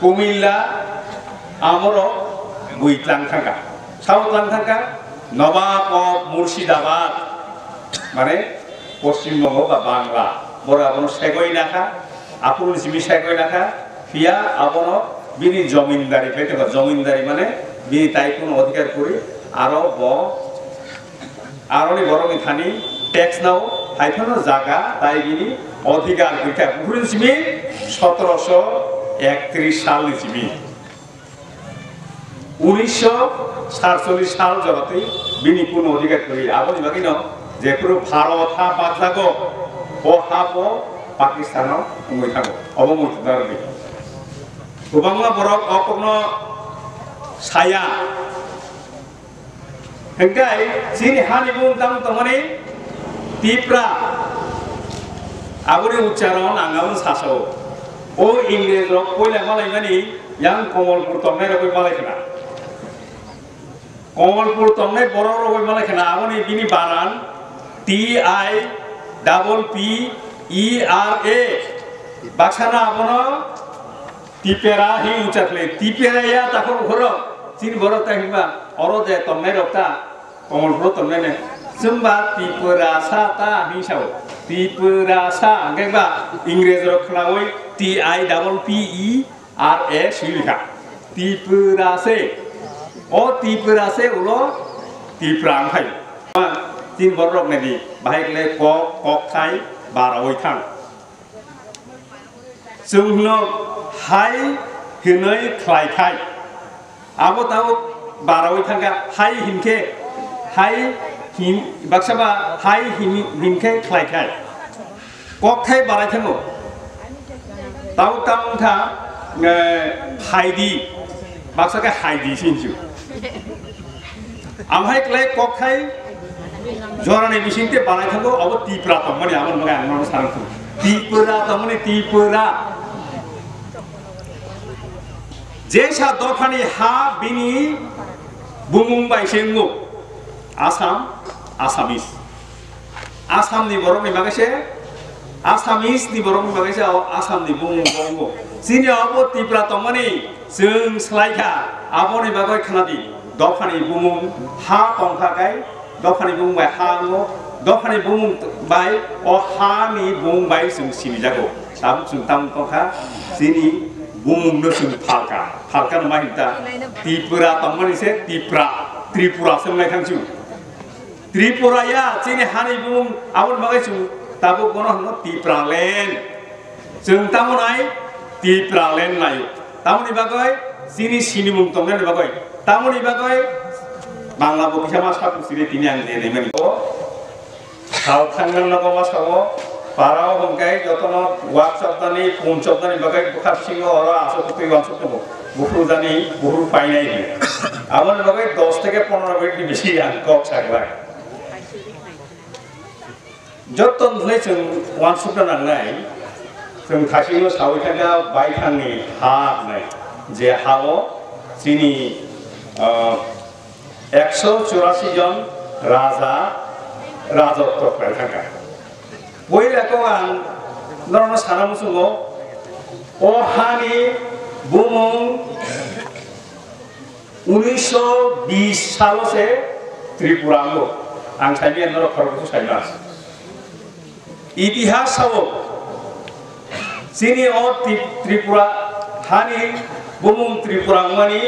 কুমিল্লা আমরো বুইতলাং থাকা সাউথলাং থাকা নবাব অফ মুর্শিদাবাদ মানে পশ্চিমবঙ্গ বা বাংলা বড় আবনো সেগই নাখা আপুন জিমি সেগই নাখা ফিয়া আবনো বিনি জমিনদারি পেতে জমিনদারি মানে বিনি তাই কোন অধিকার করি আরো আরনি বড় খানি ট্যাক্স নাও হাইফানো জায়গা তাই বিনি অধিকার কইতা পুরুন জিমি 1731 সাল জিমি 1947 সাল জগতে বিনি কোন অধিকার করি আবনি বাকি ন যে পুরো ভারত হা বাগলাগো ও হাপো পাকিস্তান মুই থাকো অবমুখ দারবি গোবাংলা বরক অপূর্ণ ছায়া হেঙ্গাই চিনি হানি বুং তাম তমানে তিপ্রা আবরি উচ্চারণ আঙ্গাবন সাসো ও ইংরেজ রক কইলা মালাই মানি ইয়াং কমলপুর তমনে রকই মালাই খেনা কমলপুর তমনে বড় রকই মালাই খেনা আবনি বিনি বানান TIPPERA বাক্সানা আপনো তিপেরা হি উচাকলে তিপেরায়া তাকো ঘর চিন বড় তাহিবা অরদে তমনে রক্তা কমলপুর তমনে নে জুমবা তিপেরা সাতা হিসাও তিপেরা সা গেবা ইংরেজ রক্ষনা ওই TIPPERA শিলিখা তিপেরা সে ও তিপেরা সে উলো তিপ্রাং ভাই তিন বড় রক নাকি বাহিকলে কক খাই বারাওই থাং जोंनो हाय हिनै ख्लायखाय आबो ताव बारावै थांगा हाय हिनखे हाय हिन बाक्साबा हाय हिनखे ख्लायखाय ककखाय बाराय थांगो ताव तामथा हायदि बाक्साके हायदि सिनजु आमहाय क्लाय ककखाय जराने बिसिंते बाराय थांगो अबो तिप्रा तमनि आमन मगा आंनो सारथु तिपुरा तमनि तिपुरा जेसा दफानि हा बिनि बुमुं बायसेंगो आसाम आसामिस आसामनि बर'नि माखासे आसामिसनि बर'नि माखासे आसामनि बुमुं बंगो जिनि अबो तिप्रा तमनि जों स्लायखा आबनि बागै खोनादि दफानि बुमुं हा तंखाखाय दफानि बुमुं बाय हांगो दफानि बुमुं बाय अ हानि बुमुं बाय जों सिबिजागो दाबो जों ताम तंखा जिनि बुमुंनो जों फालका नमा हिता त्रिपुरा तमनि से त्रिपुरा सोंनाय थांसु त्रिपुराया जिनि हानि बुमुं आबन बागै जों दाबो गनो हनो त्रिपुरालेण्ड जों तामनाय त्रिपुरालेण्ड नायो तामनि बागै जिनि सिनिमुं तंनाय बागै तामनि बागै बांला बकिसा मासा पुसिरे तिनि आं देनेमोन हाव थांगन नगमा सावो पाराव हमकाय जतन वाट्सएप दानि फोन शब्दानि बागै बुखार सिङो अर आसोपति वाट्सएप दङ बुखु जानि बुहु पाइनाय आमन बागै 10 থেকে 15 मिनिट बेसी आं कक सागबाय जतन धुले जों वाट्सएप नांनाय जों खासिनो सावै थांगा बाय थांनि हा नाय जे हाव जिनि 184 जन राजा राजत्व खालामबाय थांगा बयलाखौ आं नरना साना मुसुङो अहानि बुमुं 1920 सालसे त्रिपुरांगो आं साइबियान नर खरबसु साइबास इतिहासाव जिनि अ त्रिपुरा हानि बुमुं त्रिपुरांमानि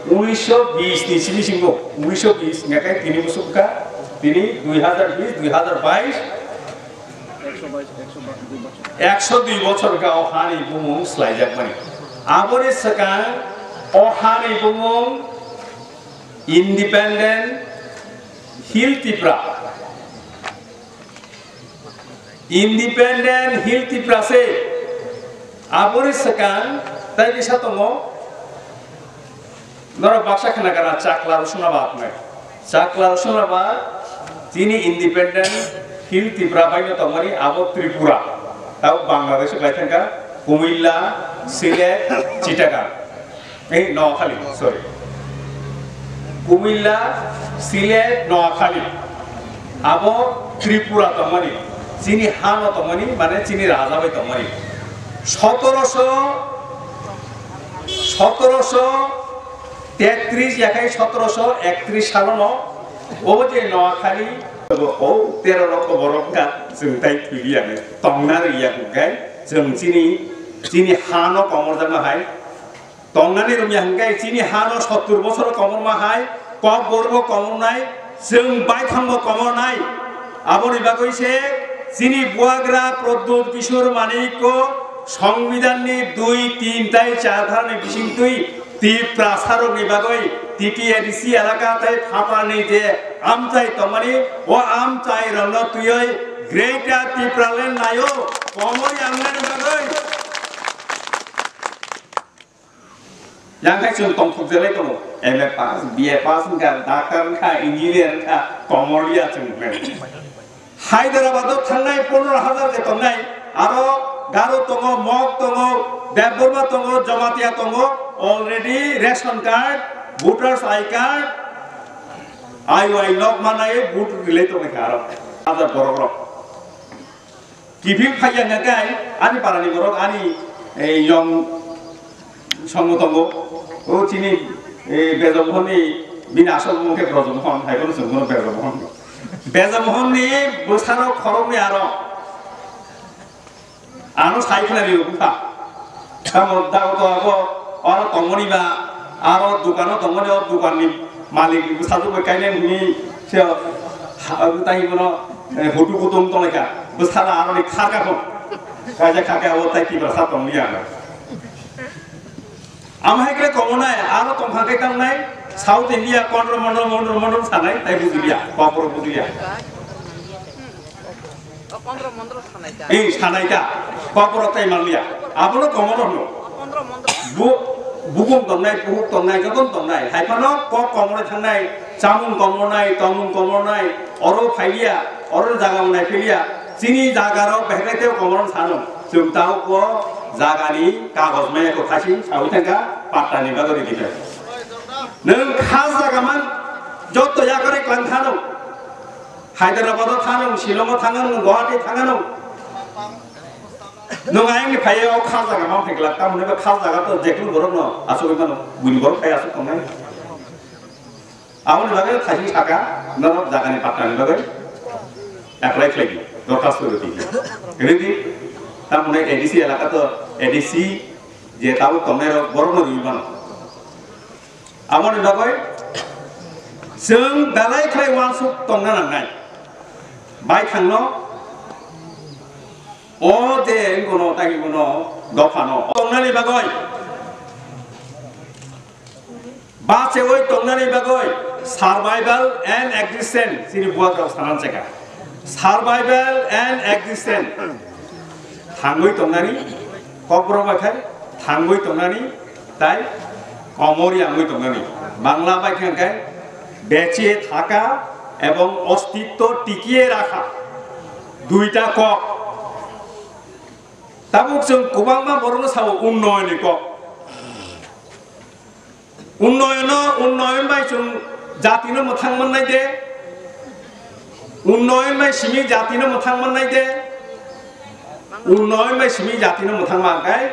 1920 नि सिबिसिंगो 1920 नेकाय तिनि मुसुखा तिनि 2020 2022 102 বছর गा अहानि बुमुं स्लायजाकमानि आबनि सका अहानि बुमुं इंडिपेंडेंट हिल त्रिपुरा से आबनि सका ताइ बिसा दङ नर बाक्सा खोनागारा चाकला रसुनाबाद नाय चाकला रसुनाबाद जिनि इंडिपेंडेंट हिल त्रिपुरा बायनो तमनि आबो त्रिपुरा ताव बांग्लादेश बायथांगा कुमिल्ला सिलेट चिटागां ए नवाखाली सॉरी कुमिल्ला सिलेट नवाखाली आबो त्रिपुरा तमनि जिनि हानो तमनि माने जिनि राजा बाय तमनि 1700 1733 একাই 1731 সালनो ও যে নোয়াখালী ও 13 লক্ষ বরফকা जों তাই থুইয়াनो তংনার ইয়াকুগাই जों যিনি হানো কমর জামাহাই তংনানি রমিয়া হাঙ্গাই যিনি হানো 70 বছর কমর মাহাই কক বর্গ কমর নাই जों বাইথাঙ্গ কমর নাই আবনি বাগইছে যিনি বুয়াগ্রা প্রদ্যোৎ কিশোর মানিক্য সংবিধাননি 2, 3 তাই 4 ধারণে বিশিংতুই তি প্রাসারনি বাগই তিটি এডিসি এলাকা তাই ফাপানি যে আমচাই তমানি ও আমচাই রং তুই গ্রেটা তি প্রালেন নায়ো কমরি আমনানি বাগই 양kai 좀 동폭절에 또 MA pass, BA pass 가 ডাক্তার가 인지니어가 Kamaria 정말 হায়দ্রাবাদও থানায় 15,000 কে তংনাই আরো গারো তঙ্গ মগ তঙ্গ দেববর্মা তঙ্গ জমাতিয়া তঙ্গ already ration card voters I card আইওআই লক মানায় ভোট দিলে তো আরো আদার বড় বড় কিভিং ফাইয়া নাগাই আনি পারানি বড় আনি এই ইয়ং সংগতঙ্গ ও চিনি বেজমহনি বিনা আসল মুখে ব্রজমোহন হাইবন সঙ্গন বেজমোহন বেজমোহননি বসারো খরমনি আরো সাইকেলারি উঠা কামর দাও তো আবো আর তমনিবা আর দোকানও তমনি দোকাননি মালিক সাজু কাইলেন নি সে তাই বনো হটু কুতুম তলেকা বসারা আর খাকা হন কাজে খাকা ও তাই কি বসা তমনি আনা আমহাইকে কমনাই আর তমহাকে তামনাই সাউথ ইন্ডিয়া কন্ড্র মন্ডল সানাই তাই বুঝিলিয়া কপর বুঝিলিয়া এই সানাইটা কপর তাই মানলিয়া আপনো কমন হলো বুগুম তমনাই বুহুক তমনাই যতন তমনাই হাইফানো কমরে থানাই চামুন কমনাই তমুন কমনাই অরো ফাইলিয়া অরো জায়গা মনাই ফেলিয়া চিনি জাগারও বেহরাইতেও কমন সানো जों दाउ को जागानि कागज में को खासि सावैथांगा पाट्टानि बागरि दिबे नों खास जागामान जत याकरे क्लांथानो हायद्राबाद थानो शिलंग थाङो गुवाहाटी थाङो नों आंनि फायाव खास जागा मा फेगला तामने खास जागा तो जेकुन गरम न आसो मानो बुनि गर फाय आसो तंनाय आउन बागे खासि सागा नरक जागानि पाट्टानि बागै एप्लाइ खालामि दरखास्त होदि रेडि तामने एडिसि एलाका तो एडिसि जे ताबो तंनाय बरम रुइमान आमन बागै जों दालाय खाय वानसु तंना नांनाय बाय थांनो ओ जे गनो तागि गनो गफानो तंनानि बागै बासे ओइ तंनानि बागै सार्भाइवल एंड एक्जिस्टेंस सिनि बुआगाव सानान जायगा सार्भाइवल एंड एक्जिस्टेंस थांगै तंनानि कब्र बाखाय थांगै तंनानि ताई कमरि आंगै तंनानि बांला बायखांखाय बेचे थाका एवं अस्तित्व टिकिए राखा दुईटा কক ताबुक जों गोबांबा बरनो सावो उन्नयननि কক उन्नयन बाय जों जातिनो मोथां मोननाय दे उन्नयन बाय सिमि जातिनो मोथां मोननाय दे उन्नयन बाय सिमि जातिनो मोथां मागाय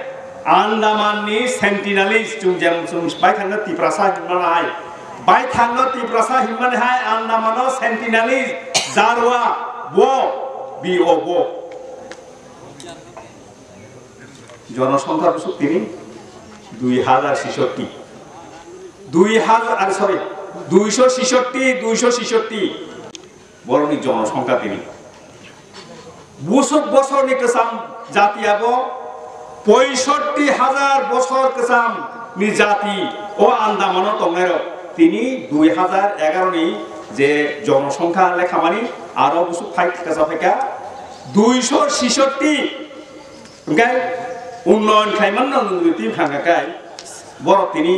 आन्दामाननि सेन्टिनेलिस्ट जों जेम जों बाय थांनो तिप्रासा हिमानाय बाय थांनो तिप्रासा हिमानाय आन्दामानो सेन्टिनेलिस्ट जारवा बो बिओ बो जनसंख्या बसु তিনি 2066 266 বরনি জনসংখ্যা তিনি বছরনি কেসাম জাতিয়াবো 65,000 বছর কেসাম নি জাতি ও আন্দামানো তংনার তিনি 2011 নি যে জনসংখ্যা লেখামানি আরো বছু ফাইট কেসা ফাইকা 266 ওকে উন্নয়ন খাইমান নুতি ভাঙাকাই বড় তিনি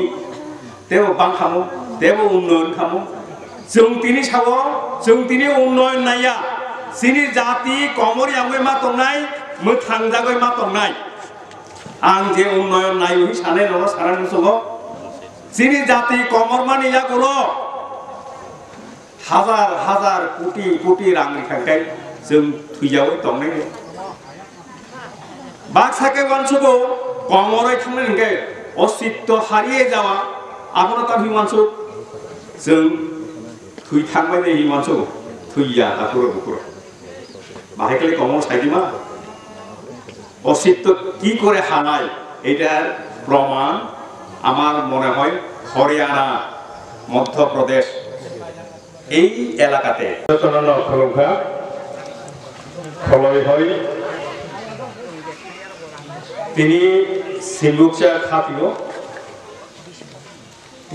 দেব বাংখামু দেব উন্নয়ন খামু जों তিনি সাবো जों তিনি উন্নয়ন নাইয়া সিনি জাতি কমরি আমে মা তংনাই মোথাং জাগৈ মা তংনাই आं जे उन्नयन नायु सानै न सारान सुगो सिनि जाति कमर मानि या गुलो हजार कोटी रां रिखांखाय जों थुयावै तंनाय बाक्साके वानसुगो कमरै थांनाय नंगे अस्तित्व हारिए जावा आबोनो ताम हिमांशु जों थुइ थांबाय नै हिमांशु थुइया हाकुरो बुकुरो बाहायकले कमल साइदिमा अस्तित्व কি করে হানায় এটার প্রমাণ আমার মনে হয় হরিয়ানা মধ্যপ্রদেশ এই এলাকাতে যতন খলঙ্কা খলয় হয় তিনি সিলুকচা খাতিও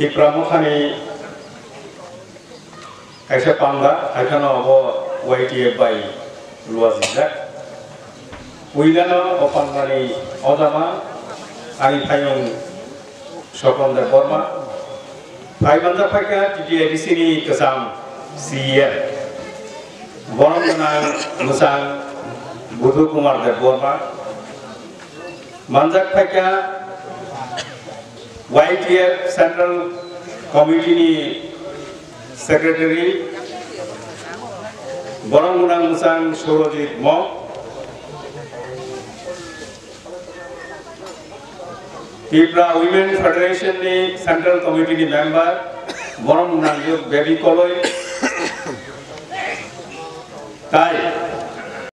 ইপ্রামখানি কাইসা পান্দা আইখানো অব ওয়াইটিএফ বাই লুয়াজিজা উইলানো অপান্দানি অজামা আনি ফাইং স্বপনদার বর্মা ফাইবান্দা ফাইকা টিটিআইডিসিনি কেসাম সিএম বরমগোনাং মোসাং বুধু কুমার দেব বর্মা মানজাক ফাইকা ওয়াইটিএফ সেন্ট্রাল কমিটিনি সেক্রেটারি বরমগোনাং মোসাং সৌরজিৎ ম Tripura Women Federation ni Central Committee ni member Borong Nanjuk Baby Koloi Tai